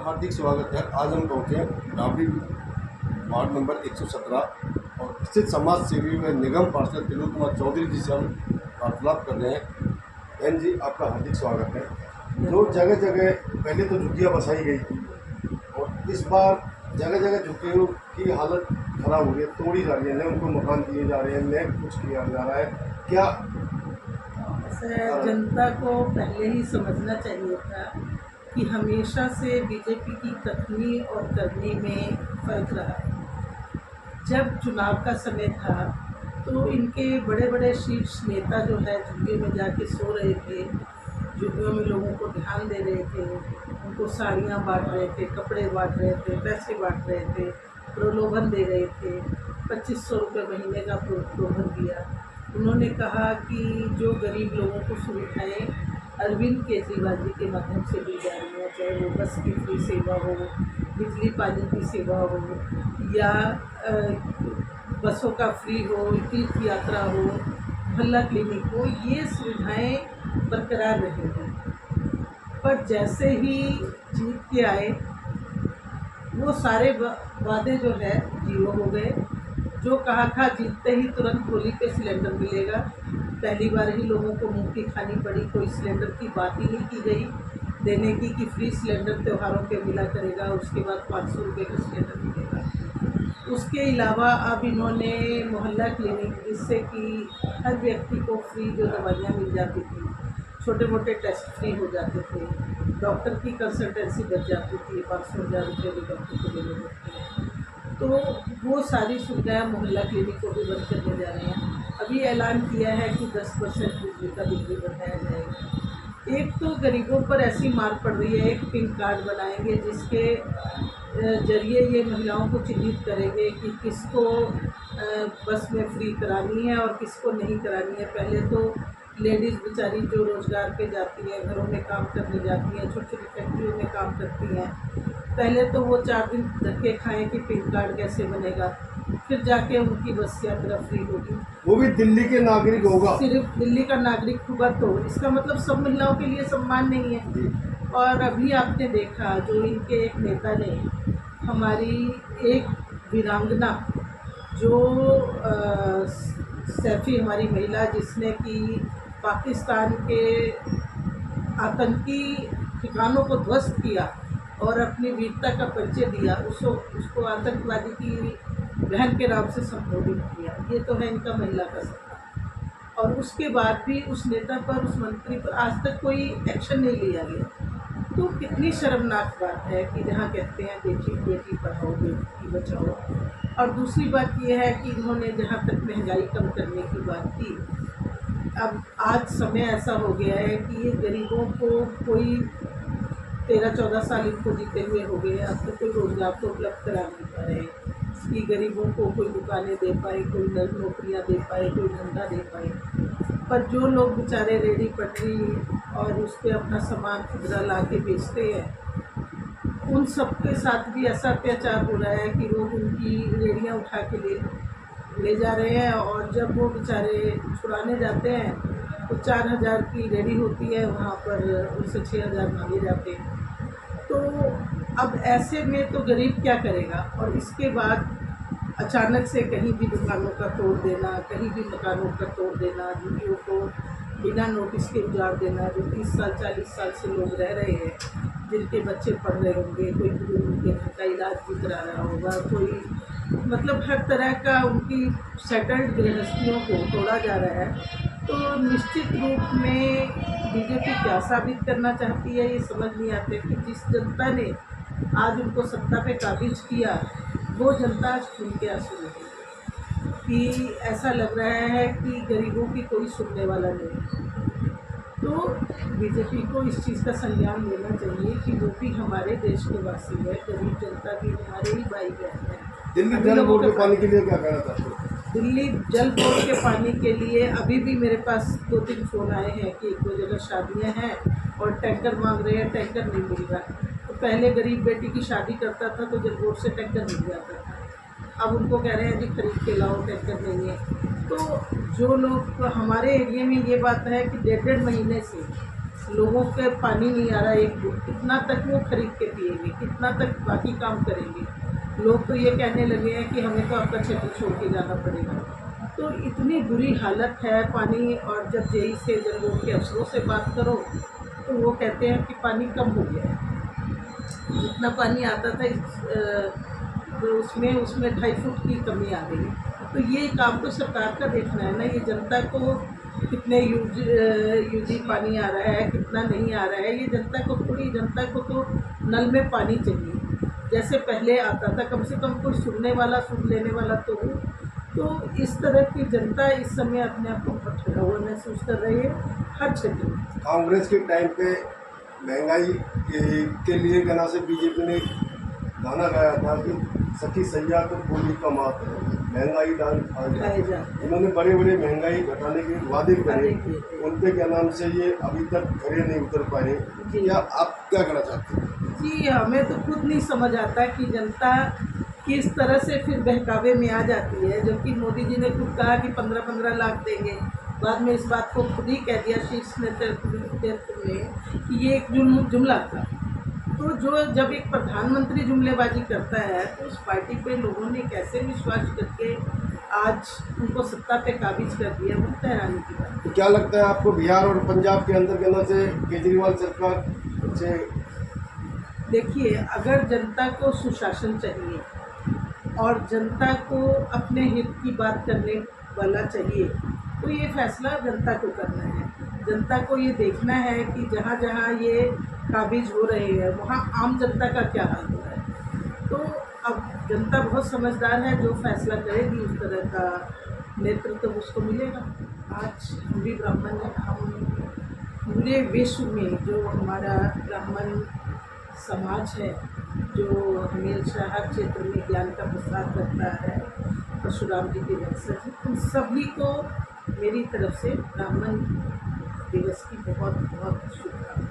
हार्दिक स्वागत है। आज हम पहुँचे हैं डाबरी वार्ड नंबर 117 और स्थित समाज सेवी व निगम पार्षद विनोद कुमार चौधरी जी से हम वार्तालाप कर रहे हैं। बहन जी, आपका हार्दिक स्वागत है। जो जगह जगह पहले तो झुग्गियाँ बसाई गई थी और इस बार जगह जगह झुग्गियों की हालत खराब हो रही है, तोड़ी जा रही है, न उनको मकान दिए जा रहे हैं, न कुछ किया जा रहा है। क्या जनता को पहले ही समझना चाहिए था कि हमेशा से बीजेपी की कथनी और करनी में फर्क रहा है। जब चुनाव का समय था तो इनके बड़े बड़े शीर्ष नेता जो है झुग्गियों में जाके सो रहे थे, झुग्गियों में लोगों को ध्यान दे रहे थे, उनको साड़ियाँ बांट रहे थे, कपड़े बांट रहे थे, पैसे बांट रहे थे, प्रलोभन दे रहे थे। 2500 रुपये महीने का प्रलोभन दिया। उन्होंने कहा कि जो गरीब लोगों को सुविधाएं अरविंद केजरीवाल जी के माध्यम से दी जा रही हैं, चाहे वो बस की फ्री सेवा हो, बिजली पानी की सेवा हो, या बसों का फ्री हो, तीर्थ यात्रा हो, मोहल्ला क्लिनिक हो, ये सुविधाएं बरकरार रहेंगी। पर जैसे ही जीत के आए वो सारे वादे जो है जीरो हो गए। जो कहा था जीतते ही तुरंत होली पे सिलेंडर मिलेगा, पहली बार ही लोगों को मुँह की खानी पड़ी। कोई सिलेंडर की बात ही नहीं की गई देने की कि फ्री सिलेंडर त्योहारों पे मिला करेगा, उसके बाद 500 रुपये का सिलेंडर मिलेगा। उसके अलावा अब इन्होंने मोहल्ला क्लिनिक, जिससे कि हर व्यक्ति को फ्री जो दवाइयाँ मिल जाती थी, छोटे मोटे टेस्ट फ्री हो जाते थे, डॉक्टर की कंसल्टेंसी बच जाती थी, 500,000 रुपये भी डॉक्टर को देने होते हैं। तो वो सारी सुविधाएँ मोहल्ला क्लिनिक को भी बंद करने जा रहे हैं। अभी ऐलान किया है कि 10% बिजली का बिल बढ़ाया जाएगा। एक तो गरीबों पर ऐसी मार पड़ रही है, एक पिंक कार्ड बनाएंगे जिसके जरिए ये महिलाओं को चिन्हित करेंगे कि किसको बस में फ्री करानी है और किसको नहीं करानी है। पहले तो लेडीज़ बेचारी जो रोज़गार पे जाती हैं, घरों में काम करने जाती हैं, छोटी छोटी फैक्ट्रियों में काम करती हैं, पहले तो वो 4 दिन धक्के खाएँ कि पिन कार्ड कैसे बनेगा, फिर जाके उनकी बस यात्रा फ्री होगी। वो भी दिल्ली के नागरिक होगा, सिर्फ दिल्ली का नागरिक होगा, तो इसका मतलब सब महिलाओं के लिए सम्मान नहीं है। और अभी आपने देखा जो इनके एक नेता ने हमारी एक वीरांगना जो सैफी, हमारी महिला जिसने कि पाकिस्तान के आतंकी ठिकानों को ध्वस्त किया और अपनी वीरता का परिचय दिया, उसको आतंकवादी की बहन के नाम से संबोधित किया। ये तो है इनका महिला का सम्मान। और उसके बाद भी उस नेता पर, उस मंत्री पर आज तक कोई एक्शन नहीं लिया गया। तो कितनी शर्मनाक बात है कि जहाँ कहते हैं बेटी पढ़ाओ बेटी बचाओ। और दूसरी बात यह है कि इन्होंने जहाँ तक महंगाई कम करने की बात की, अब आज समय ऐसा हो गया है कि ये गरीबों को कोई 13-14 साल इनको जीते हुए हो गए, अब तो कोई रोज़गार तो उपलब्ध करा नहीं पा रहे कि गरीबों को कोई दुकानें दे पाए, कोई नौकरियां दे पाए, कोई धंधा दे पाए। पर जो लोग बेचारे रेडी पटरी और उस पर अपना सामान खुदरा ला के बेचते हैं, उन सब के साथ भी ऐसा अत्याचार हो रहा है कि लोग उनकी रेडियाँ उठा के ले जा रहे हैं। और जब वो बेचारे छुड़ाने जाते हैं तो 4,000 की रेडी होती है, वहाँ पर उनसे 6,000 मांगे जाते हैं। तो अब ऐसे में तो गरीब क्या करेगा। और इसके बाद अचानक से कहीं भी दुकानों का तोड़ देना, कहीं भी मकानों का तोड़ देना, झुग्गियों को बिना नोटिस के उजाड़ देना। जो 30 साल 40 साल से लोग रह रहे हैं, जिनके बच्चे पढ़ रहे होंगे, कोई उनके घर का इलाज भी करा रहा होगा, कोई मतलब हर तरह का उनकी सेटल्ड गृहस्थियों को तोड़ा जा रहा है। तो निश्चित रूप में बीजेपी क्या साबित करना चाहती है ये समझ नहीं आते कि जिस जनता ने आज उनको सत्ता पे काबिज किया, वो जनता आज खून के आंसू रही कि ऐसा लग रहा है कि गरीबों की कोई सुनने वाला नहीं। तो बीजेपी को इस चीज़ का संज्ञान लेना चाहिए कि वो भी हमारे देश के वासी है, गरीब जनता भी हमारे ही भाई बहन है। दिल्ली जल बोर्ड के पानी के लिए क्या कहना चाहते हो? दिल्ली जल बोर्ड के पानी के लिए अभी भी मेरे पास 2-3 फ़ोन आए हैं कि 1-2 जगह शादियां हैं और टैंकर मांग रहे हैं, टैंकर नहीं मिल रहा। तो पहले गरीब बेटी की शादी करता था तो जल बोर्ड से टैंकर मिल जाता था, अब उनको कह रहे हैं जी खरीद के लाओ, टैंकर नहीं है। तो जो लोग हमारे एरिया में ये बात है कि 1.5 महीने से लोगों के पानी नहीं आ रहा है, एक बूंद, कितना तक वो खरीद के पिएंगे, कितना तक बाकी काम करेंगे। लोग तो ये कहने लगे हैं कि हमें तो आपका क्षेत्र छोड़ के जाना पड़ेगा। तो इतनी बुरी हालत है पानी। और जब जेई से जल बोर्ड के अफसरों से बात करो तो वो कहते हैं कि पानी कम हो गया है। जितना पानी आता था तो उसमें 2.5 फुट की कमी आ गई। तो ये काम तो सरकार का देखना है ना, ये जनता को कितने यूजी पानी आ रहा है, कितना नहीं आ रहा है, ये जनता को थोड़ी। जनता को तो नल में पानी चाहिए जैसे पहले आता था, कम से कम कोई सुनने वाला, सुन लेने वाला तो हो। तो इस तरह की जनता इस समय अपने आप को बहुत ठगा हुआ महसूस कर रही है हर क्षेत्र में। कांग्रेस के टाइम पे महंगाई के लिए कहना से बीजेपी ने गाना गाया था कि सखी सैया को गोली का मात है, महंगाई दान खाए जा। इन्होंने बड़े बड़े महंगाई घटाने के वादे करे, उनके क्या नाम से ये अभी तक खड़े नहीं उतर पाए। क्या आप क्या कहना चाहते हैं? जी, हमें तो खुद नहीं समझ आता कि जनता किस तरह से फिर बहकावे में आ जाती है। जबकि मोदी जी ने खुद कहा कि 15-15 लाख देंगे, बाद में इस बात को खुद ही कह दिया शीर्ष नेतृत्व ने कि ये एक जुमला था। तो जब एक प्रधानमंत्री जुमलेबाजी करता है तो उस पार्टी पे लोगों ने कैसे विश्वास करके आज उनको सत्ता पे काबिज कर दिया, बहुत हैरानी की बात। तो क्या लगता है आपको बिहार और पंजाब के अंदर कहना से केजरीवाल सरकार से? देखिए, अगर जनता को सुशासन चाहिए और जनता को अपने हित की बात करने वाला चाहिए तो ये फैसला जनता को करना है। जनता को ये देखना है कि जहाँ जहाँ ये काबिज हो रहे हैं वहाँ आम जनता का क्या हाल हो रहा है। तो अब जनता बहुत समझदार है, जो फैसला करेगी उस तरह का नेतृत्व तो उसको मिलेगा। आज हम भी ब्राह्मण हैं, हम पूरे विश्व में जो हमारा ब्राह्मण समाज है, जो हमेशा हर क्षेत्र में ज्ञान का प्रसार करता है, परशुराम जी के वंशज हैं, उन सभी को मेरी तरफ से ब्राह्मण दिवस की बहुत बहुत शुभकामनाएं।